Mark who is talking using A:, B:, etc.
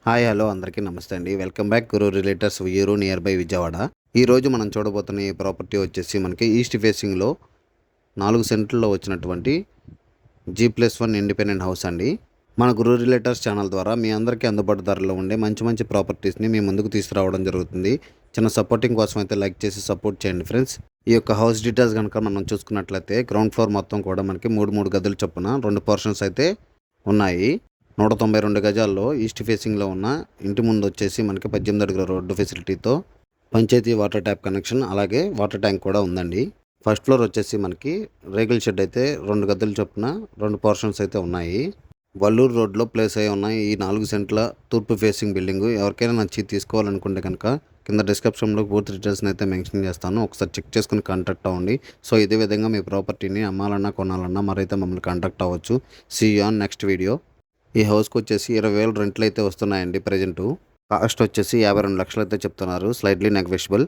A: Hi hello అందరికీ నమస్తే అండి. Welcome back Guru రిలేటర్స్ Uyyuru near by Vijayawada. ఈరోజు మనం చూడబోతున్న ఈ ప్రాపర్టీ వచ్చేసి మనకి ఈస్ట్ ఫేసింగ్లో 4 సెంట్లలో వచ్చినటువంటి G+1 ఇండిపెండెంట్ హౌస్ అండి. మన గురు రిలేటర్స్ ఛానల్ ద్వారా మీ అందరికీ అందుబాటు ధరలో ఉండే మంచి మంచి ప్రాపర్టీస్ని మీ ముందుకు తీసుకురావడం జరుగుతుంది. చిన్న సపోర్టింగ్ కోసం అయితే లైక్ చేసి సపోర్ట్ చేయండి ఫ్రెండ్స్. ఈ యొక్క హౌస్ డీటెయిల్స్ కనుక మనం చూసుకున్నట్లయితే గ్రౌండ్ ఫ్లోర్ మొత్తం కూడా మనకి 3 గదులు చొప్పున 2 పోర్షన్స్ అయితే ఉన్నాయి. 192 గజాల్లో ఈస్ట్ ఫేసింగ్లో ఉన్న ఇంటి ముందు వచ్చేసి మనకి 18 అడుగుల రోడ్డు ఫెసిలిటీతో పంచాయతీ వాటర్ ట్యాప్ కనెక్షన్ అలాగే వాటర్ ట్యాంక్ కూడా ఉందండి. ఫస్ట్ ఫ్లోర్ వచ్చేసి మనకి రేకుల షెడ్ అయితే 2 గదులు చొప్పున 2 పోర్షన్స్ అయితే ఉన్నాయి. వల్లూరు రోడ్లో ప్లేస్ అయి ఉన్నాయి ఈ 4 సెంట్ల తూర్పు ఫేసింగ్ బిల్డింగ్. ఎవరికైనా నచ్చి తీసుకోవాలనుకుంటే కనుక కింద డిస్క్రిప్షన్లో పూర్తి డీటెయిల్స్ని అయితే మెన్షన్ చేస్తాను. ఒకసారి చెక్ చేసుకుని కాంటాక్ట్ అవ్వండి. సో ఇదే విధంగా మీ ప్రాపర్టీని అమ్మాలన్నా కొనాలన్నా మరైతే మమ్మల్ని కాంటాక్ట్ అవ్వచ్చు. See you on next video. ఈ హౌస్కి వచ్చేసి 20,000 రెంట్లు అయితే వస్తున్నాయండి. ప్రజెంటు కాస్ట్ వచ్చేసి 52 లక్షలు అయితే చెప్తున్నారు. Slightly negotiable.